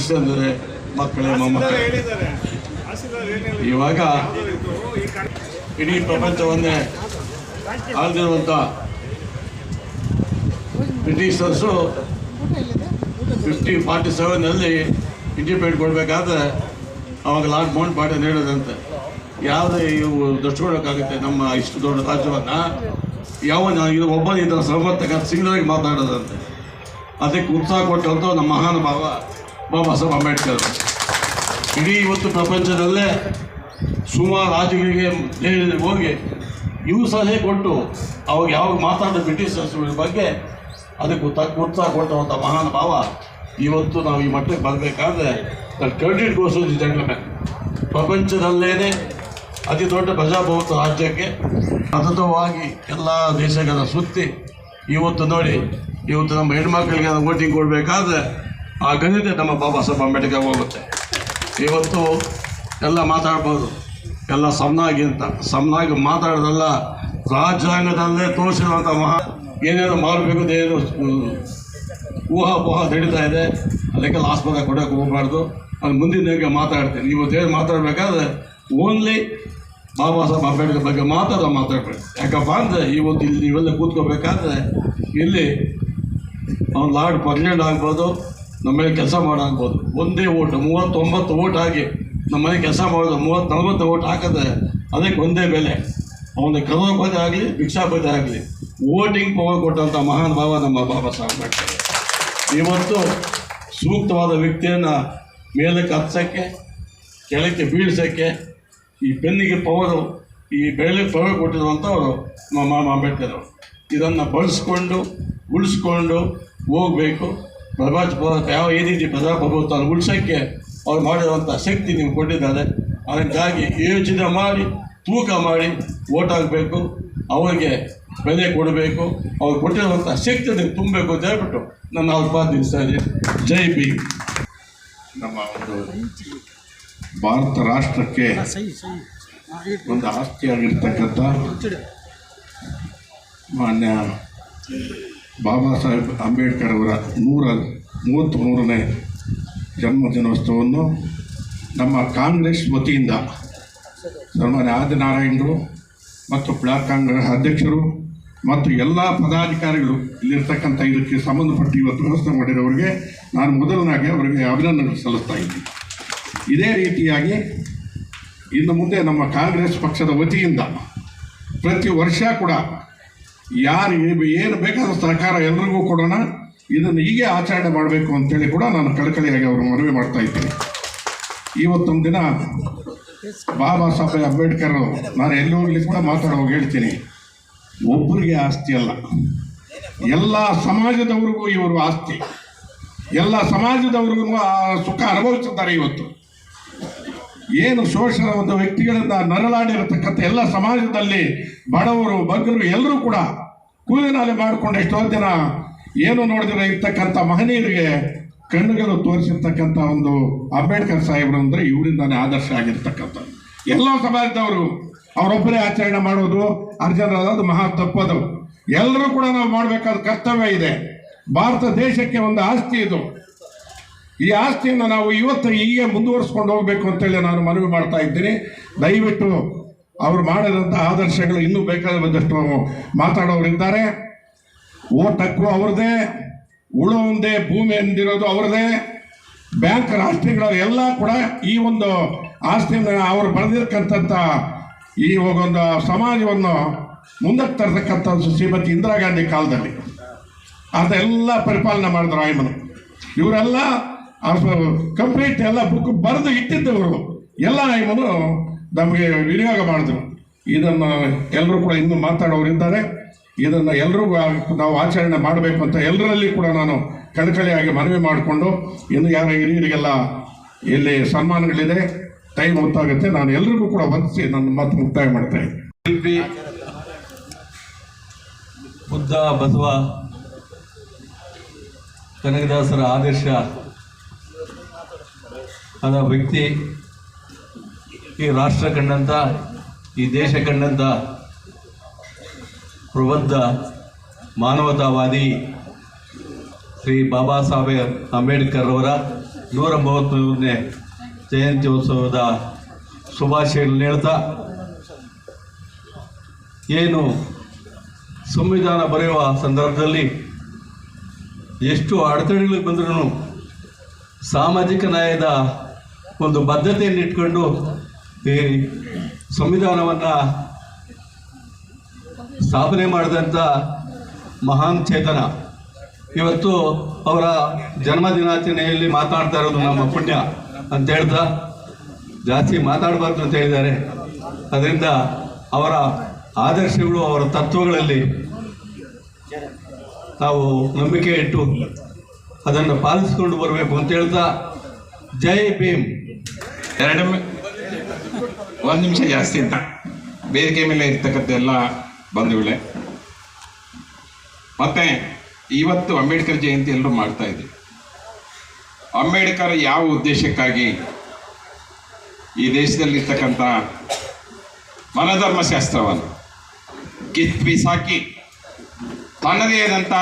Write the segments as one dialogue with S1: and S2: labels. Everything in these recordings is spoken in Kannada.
S1: ಕ್ರಿಶ್ಚಿಯನ್ರೆ ಮಕ್ಕಳೇ ಮೊಮ್ಮಕ್ಕಳೇ, ಇವಾಗ ಇಡೀ ಪ್ರಪಂಚವನ್ನೇ ಆಳ್ದಿರುವಂಥ ಬ್ರಿಟಿಷರ್ಸು 1547 ಇಂಡಿಪೆಂಡೆಂಟ್ ಕೊಡಬೇಕಾದ್ರೆ ಅವಾಗ ಲಾರ್ಡ್ ಮೌಂಟ್ ಬಾಟನ್ ಹೇಳೋದಂತೆ, ಯಾವುದೇ ಇವು ದಷ್ಟುಕೊಳ್ಳೋಕ್ಕಾಗುತ್ತೆ ನಮ್ಮ ಇಷ್ಟು ದೊಡ್ಡ ರಾಜ್ಯವನ್ನು, ಇದು ಒಬ್ಬ ಇದರ ಸಮರ್ಥಕ ಸಿಂಗಲಾಗಿ ಮಾತಾಡೋದಂತೆ. ಅದಕ್ಕೆ ಉತ್ಸಾಹ ಕೊಟ್ಟಂಥ ನಮ್ಮ ಮಹಾನುಭಾವ ಬಾಬಾ ಸಾಹೇಬ್ ಅಂಬೇಡ್ಕರ್. ಇಡೀ ಇವತ್ತು ಪ್ರಪಂಚದಲ್ಲೇ ಸುಮಾರು ರಾಜ್ಯಗಳಿಗೆ ಜೈಲಿಗೆ ಹೋಗಿ ಇವು ಸಲಹೆ ಕೊಟ್ಟು ಅವಾಗ ಯಾವಾಗ ಮಾತಾಡೋ ಬ್ರಿಟಿಷರ್ಸ್ ಬಗ್ಗೆ ಅದಕ್ಕೆ ಉತ್ಸಾಹ ಕೊಟ್ಟಂಥ ಮಹಾನುಭಾವ ಇವತ್ತು ನಾವು ಈ ಮಟ್ಟಕ್ಕೆ ಬರಬೇಕಾದ್ರೆ credit goes to the gentleman. ಪ್ರಪಂಚದಲ್ಲೇನೆ ಅತಿ ದೊಡ್ಡ ಪ್ರಜಾಪ್ರಭುತ್ವ ರಾಜ್ಯಕ್ಕೆ ಸತತವಾಗಿ ಎಲ್ಲ ದೇಶಗಳ ಸುತ್ತಿ ಇವತ್ತು ನೋಡಿ, ಇವತ್ತು ನಮ್ಮ ಹೆಣ್ಮಕ್ಳಿಗೆ ವೋಟಿಂಗ್ ಕೊಡಬೇಕಾದ್ರೆ ಆ ಘನತೆ ನಮ್ಮ ಬಾಬಾ ಸಾಹೇಬ್ ಅಂಬೇಡ್ಕರ್ ಹೋಗುತ್ತೆ. ಇವತ್ತು ಎಲ್ಲ ಮಾತಾಡ್ಬೋದು, ಎಲ್ಲ ಸಮನಾಗಿ ಮಾತಾಡೋದಲ್ಲ, ರಾಜ್ಯಾಂಗದಲ್ಲೇ ತೋರಿಸಿರುವಂಥ ಏನೇನು ಮಾಡಬೇಕು ಏನು ಊಹಾಪೋಹ ನಡೀತಾ ಇದೆ, ಅದಕ್ಕೆಲ್ಲ ಆಸ್ಪದ ಕೊಡೋಕೆ ಹೋಗಬಾರ್ದು. ಅದು ಮುಂದಿನ ಮಾತಾಡ್ತೀನಿ. ಇವತ್ತೇನು ಮಾತಾಡಬೇಕಾದ್ರೆ ಓನ್ಲಿ ಬಾಬಾ ಸಾಹೇಬ್ ಅಂಬೇಡ್ಕರ್ ಬಗ್ಗೆ ಮಾತಾಡಬೇಕು. ಯಾಕಪ್ಪ ಅಂದರೆ ಇವತ್ತು ಇಲ್ಲಿ ನೀವೆಲ್ಲ ಕೂತ್ಕೋಬೇಕಾದ್ರೆ ಇಲ್ಲಿ ಅವ್ನು ಲಾರ್ಡ್ ಫರ್ಡಿನೆಂಡ್ ಆಗ್ಬೋದು, ನಮ್ಮ ಮೇಲೆ ಕೆಲಸ ಮಾಡೋಗ್ಬೋದು. ಒಂದೇ ಓಟು 39 ಓಟ್ ಆಗಿ ನಮ್ಮ ಮನೆ ಕೆಲಸ ಮಾಡೋದು 30-40 ಓಟ್ ಹಾಕಿದ್ರೆ ಅದಕ್ಕೆ ಒಂದೇ ಬೆಲೆ. ಅವನ ಕರೋಪತಿ ಆಗಲಿ ಭಿಕ್ಷಾಪತಿ ಆಗಲಿ ವೋಟಿಂಗ್ ಪವರ್ ಕೊಟ್ಟಂಥ ಮಹಾನ್ ಭಾವ ನಮ್ಮ ಬಾಬಾ ಸಾಹೇಬ್ ಅಂಬೇಡ್ಕರ್. ಇವತ್ತು ಸೂಕ್ತವಾದ ವ್ಯಕ್ತಿಯನ್ನು ಮೇಲಕ್ಕೆ ಹತ್ಸೋಕ್ಕೆ ಕೆಳಕ್ಕೆ ಬೀಳ್ಸೋಕ್ಕೆ ಈ ಪೆನ್ನಿಗೆ ಪವರು, ಈ ಬೆಳೆಗೆ ಪವರ್ ಕೊಟ್ಟಿರುವಂಥವರು ನಮ್ಮ ಅಂಬೇಡ್ಕರ್ ಅವರು. ಇದನ್ನು ಬಳಸ್ಕೊಂಡು ಉಳಿಸ್ಕೊಂಡು ಹೋಗಬೇಕು. ಯಾವ ಈ ರೀತಿ ಪ್ರಜಾಪ್ರಭುತ್ವ ಉಳಿಸೋಕ್ಕೆ ಅವ್ರು ಮಾಡಿರುವಂಥ ಶಕ್ತಿ ನೀವು ಕೊಟ್ಟಿದ್ದಾರೆ. ಅದಕ್ಕಾಗಿ ಯೋಚನೆ ಮಾಡಿ ತೂಕ ಮಾಡಿ ಓಟ್ ಹಾಕಬೇಕು, ಅವರಿಗೆ ಬೆಲೆ ಕೊಡಬೇಕು, ಅವ್ರು ಕೊಟ್ಟಿರುವಂಥ ಶಕ್ತಿ ನೀವು ತುಂಬಬೇಕು ಅಂತ ಹೇಳ್ಬಿಟ್ಟು ನನ್ನ ಅಲ್ಪ ನಿಲ್ಲಿಸ್ತಾ ಇದ್ದೀನಿ. ಜೈ ಭೀಮ್.
S2: ನಮ್ಮ ಒಂದು ಭಾರತ ರಾಷ್ಟ್ರಕ್ಕೆ ಒಂದು ಆಸ್ತಿಯಾಗಿರ್ತಕ್ಕಂಥ ಮಾನ್ಯ ಬಾಬಾ ಸಾಹೇಬ್ ಅಂಬೇಡ್ಕರ್ ಅವರ 133ನೇ ಜನ್ಮದಿನೋತ್ಸವವನ್ನು ನಮ್ಮ ಕಾಂಗ್ರೆಸ್ ವತಿಯಿಂದ ಸನ್ಮಾನ್ಯ ಆದಿನಾರಾಯಣರು ಮತ್ತು ಬ್ಲಾಕ್ ಕಾಂಗ್ರೆಸ್ ಅಧ್ಯಕ್ಷರು ಮತ್ತು ಎಲ್ಲ ಪದಾಧಿಕಾರಿಗಳು ಇಲ್ಲಿರ್ತಕ್ಕಂಥ ಇದಕ್ಕೆ ಸಂಬಂಧಪಟ್ಟು ಇವತ್ತು ವ್ಯವಸ್ಥೆ ಮಾಡಿರೋರಿಗೆ ನಾನು ಮೊದಲನಾಗಿ ಅವರಿಗೆ ಅಭಿನಂದನೆ ಸಲ್ಲಿಸ್ತಾ ಇದ್ದೀನಿ. ಇದೇ ರೀತಿಯಾಗಿ ಇನ್ನು ಮುಂದೆ ನಮ್ಮ ಕಾಂಗ್ರೆಸ್ ಪಕ್ಷದ ವತಿಯಿಂದ ಪ್ರತಿ ವರ್ಷ ಕೂಡ ಯಾರಿಗೆ ಏನು ಬೇಕಾದ ಸಹಕಾರ ಎಲ್ಲರಿಗೂ ಕೊಡೋಣ, ಇದನ್ನು ಹೀಗೆ ಆಚರಣೆ ಮಾಡಬೇಕು ಅಂತೇಳಿ ಕೂಡ ನಾನು ಕಳಕಳಿಯಾಗಿ ಅವರು ಮನವಿ ಮಾಡ್ತಾ ಇದ್ದೀನಿ. ಇವತ್ತೊಂದು ದಿನ ಬಾಬಾ ಸಾಹೇಬ್ ಅಂಬೇಡ್ಕರ್ ನಾನು ಎಲ್ಲಿ ಹೋಗ್ಲಿ ಕೂಡ ಮಾತಾಡುವಾಗ ಹೇಳ್ತೀನಿ, ಒಬ್ಬರಿಗೆ ಆಸ್ತಿ ಅಲ್ಲ, ಎಲ್ಲ ಸಮಾಜದವ್ರಿಗೂ ಇವರು ಆಸ್ತಿ, ಎಲ್ಲ ಸಮಾಜದವ್ರಿಗೂ ಸುಖ ಅನುಭವಿಸಿದ್ದಾರೆ. ಇವತ್ತು ಏನು ಶೋಷಣ ಒಂದು ವ್ಯಕ್ತಿಗಳಿಂದ ನರಳಾಡಿರತಕ್ಕಂಥ ಎಲ್ಲ ಸಮಾಜದಲ್ಲಿ ಬಡವರು ಬಗ್ಗರು ಎಲ್ಲರೂ ಕೂಡ ಕೂಲಿನಾಲೆ ಮಾಡಿಕೊಂಡು ಎಷ್ಟೋ ದಿನ ಏನು ನೋಡಿದ್ರೆ ಇರ್ತಕ್ಕಂಥ ಮಹನೀಯರಿಗೆ ಕಣ್ಣುಗಳು ತೋರಿಸಿರ್ತಕ್ಕಂಥ ಒಂದು ಅಂಬೇಡ್ಕರ್ ಸಾಹೇಬರು ಅಂದರೆ ಇವರಿಂದಾನೇ ಆದರ್ಶ ಆಗಿರ್ತಕ್ಕಂಥ ಎಲ್ಲ ಸಮಾಜದವರು ಅವರೊಬ್ಬರೇ ಆಚರಣೆ ಮಾಡೋದು ಅರ್ಜನರದು ಮಹಾ ತಪ್ಪದು. ಎಲ್ಲರೂ ಕೂಡ ನಾವು ಮಾಡಬೇಕಾದ ಕರ್ತವ್ಯ ಇದೆ. ಭಾರತ ದೇಶಕ್ಕೆ ಒಂದು ಆಸ್ತಿ ಇದು. ಈ ಆಸ್ತಿಯನ್ನು ನಾವು ಇವತ್ತು ಹೀಗೆ ಮುಂದುವರಿಸ್ಕೊಂಡು ಹೋಗಬೇಕು ಅಂತೇಳಿ ನಾನು ಮನವಿ ಮಾಡ್ತಾ ಇದ್ದೀನಿ. ದಯವಿಟ್ಟು ಅವರು ಮಾಡಿದಂಥ ಆದರ್ಶಗಳು ಇನ್ನೂ ಬೇಕಾದಷ್ಟು ಮಾತಾಡೋರಿದ್ದಾರೆ. ಓಟ್ ಹಕ್ಕು ಅವ್ರದ್ದೇ, ಉಳೊಂದೇ ಭೂಮಿ ಎಂದಿರೋದು ಅವ್ರದ್ದೇ, ಬ್ಯಾಂಕ್ ರಾಷ್ಟ್ರಗಳ ಎಲ್ಲ ಕೂಡ ಈ ಒಂದು ಆಸ್ತಿಯನ್ನು ಅವರು ಬರೆದಿರ್ತಕ್ಕಂಥ ಈ ಒಂದು ಸಮಾಜವನ್ನು ಮುಂದಕ್ಕೆ ತರತಕ್ಕಂಥ ಶ್ರೀಮತಿ ಇಂದಿರಾ ಗಾಂಧಿ ಕಾಲದಲ್ಲಿ ಅದೆಲ್ಲ ಪರಿಪಾಲನೆ ಮಾಡಿದ್ರು ಆಯಮ್ಮನು. ಇವರೆಲ್ಲ ಕಂಪ್ಲೀಟ್ ಎಲ್ಲ ಬುಕ್ ಬರೆದು ಇಟ್ಟಿದ್ದವರು ಎಲ್ಲ ಆಯಮ್ಮನು ನಮಗೆ ವಿನಿಯೋಗ ಮಾಡಿದ್ರು. ಇದನ್ನು ಎಲ್ಲರೂ ಕೂಡ ಇನ್ನೂ ಮಾತಾಡೋರಿದ್ದಾರೆ. ಇದನ್ನು ಎಲ್ಲರೂ ನಾವು ಆಚರಣೆ ಮಾಡಬೇಕು ಅಂತ ಎಲ್ಲರಲ್ಲಿ ಕೂಡ ನಾನು ಕಳಕಳಿಯಾಗಿ ಮನವಿ ಮಾಡಿಕೊಂಡು, ಇನ್ನು ಯಾರ ಹಿರಿಯರಿಗೆಲ್ಲ ಇಲ್ಲಿ ಸನ್ಮಾನಗಳಿದೆ, ಟೈಮ್ ಗೊತ್ತಾಗುತ್ತೆ, ನಾನು ಎಲ್ರಿಗೂ ಕೂಡ ವಂದಿಸಿ ನನ್ನ ಮಾತು ಮುಕ್ತಾಯ ಮಾಡ್ತಾ ಇದ್ದೀನಿ.
S3: ಬುದ್ಧ, ಬಸವ, ಕನಕದಾಸರ ಆದರ್ಶ ಆದ ವ್ಯಕ್ತಿ, ಈ ರಾಷ್ಟ್ರ ಕಂಡಂಥ, ಈ ದೇಶ ಕಂಡಂಥ ಪ್ರಬುದ್ಧ ಮಾನವತಾವಾದಿ ಶ್ರೀ ಬಾಬಾ ಸಾಹೇಬ್ ಅಂಬೇಡ್ಕರ್ ಅವರ 133ನೇ ಜಯಂತ್ಯೋತ್ಸವದ ಶುಭಾಶಯಗಳನ್ನು ಹೇಳ್ತಾ, ಏನು ಸಂವಿಧಾನ ಬರೆಯುವ ಸಂದರ್ಭದಲ್ಲಿ ಎಷ್ಟು ಅಡೆತಡೆಗಳು ಬಂದರೂ ಸಾಮಾಜಿಕ ನ್ಯಾಯದ ಒಂದು ಬದ್ಧತೆಯನ್ನು ಇಟ್ಕೊಂಡು ಈ ಸಂವಿಧಾನವನ್ನು ಸ್ಥಾಪನೆ ಮಾಡಿದಂಥ ಮಹಾನ್ ಚೇತನ ಇವತ್ತು ಅವರ ಜನ್ಮದಿನಾಚರಣೆಯಲ್ಲಿ ಮಾತಾಡ್ತಾ ಇರೋದು ನಮ್ಮ ಪುಣ್ಯ ಅಂತ ಹೇಳ್ತಾ, ಜಾಸ್ತಿ ಮಾತಾಡಬಾರ್ದು ಅಂತ ಹೇಳಿದ್ದಾರೆ. ಅದರಿಂದ ಅವರ ಆದರ್ಶಗಳು, ಅವರ ತತ್ವಗಳಲ್ಲಿ ನಾವು ನಂಬಿಕೆ ಇಟ್ಟು ಅದನ್ನು ಪಾಲಿಸಿಕೊಂಡು ಬರಬೇಕು ಅಂತ ಹೇಳ್ತಾ, ಜೈ ಭೀಮ್.
S4: ಒಂದು ನಿಮಿಷ ಜಾಸ್ತಿ ಅಂತ ವೇದಿಕೆ ಮೇಲೆ ಇರ್ತಕ್ಕಂಥ ಎಲ್ಲ ಬಂಧುಗಳೇ, ಮತ್ತೆ ಇವತ್ತು ಅಂಬೇಡ್ಕರ್ ಜಯಂತಿ ಎಲ್ಲರೂ ಮಾಡ್ತಾ ಇದ್ದೀವಿ. ಅಂಬೇಡ್ಕರ್ ಯಾವ ಉದ್ದೇಶಕ್ಕಾಗಿ ಈ ದೇಶದಲ್ಲಿರ್ತಕ್ಕಂಥ ಮನಧರ್ಮಶಾಸ್ತ್ರವನ್ನು ಬಿಸಾಕಿ ತನ್ನದೇ ಆದಂಥ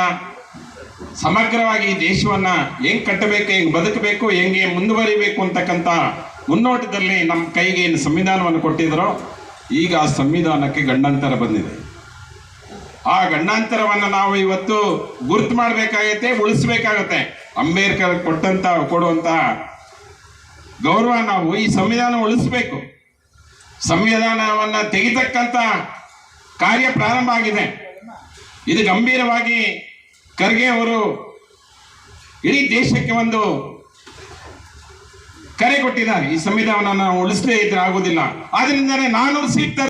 S4: ಸಮಗ್ರವಾಗಿ ಈ ದೇಶವನ್ನು ಹೆಂಗೆ ಕಟ್ಟಬೇಕು, ಹೆಂಗೆ ಬದುಕಬೇಕು, ಹೆಂಗೆ ಮುಂದುವರಿಬೇಕು ಅಂತಕ್ಕಂಥ ಮುನ್ನೋಟದಲ್ಲಿ ನಮ್ಮ ಕೈಗೆ ಏನು ಸಂವಿಧಾನವನ್ನು ಕೊಟ್ಟಿದ್ದರೋ, ಈಗ ಆ ಸಂವಿಧಾನಕ್ಕೆ ಗಂಡಾಂತರ ಬಂದಿದೆ. ಆ ಗಂಡಾಂತರವನ್ನು ನಾವು ಇವತ್ತು ಗುರುತು ಮಾಡಬೇಕಾಗತ್ತೆ, ಉಳಿಸ್ಬೇಕಾಗತ್ತೆ. ಅಂಬೇಡ್ಕರ್ ಕೊಡುವಂಥ ಗೌರವ ನಾವು ಈ ಸಂವಿಧಾನ ಉಳಿಸ್ಬೇಕು. ಸಂವಿಧಾನವನ್ನು ತೆಗಿತಕ್ಕಂಥ ಕಾರ್ಯ ಪ್ರಾರಂಭ ಆಗಿದೆ. ಇದು ಗಂಭೀರವಾಗಿ ಖರ್ಗೆ ಅವರು ಇಡೀ ದೇಶಕ್ಕೆ ಒಂದು ಕರೆ ಕೊಟ್ಟಿದ್ದಾರೆ. ಈ ಸಂವಿಧಾನವನ್ನು ಉಳಿಸದೇ ಇದ್ರೆ ಆಗೋದಿಲ್ಲ. ಆದ್ರಿಂದಲೇ 400 ಸೀಟ್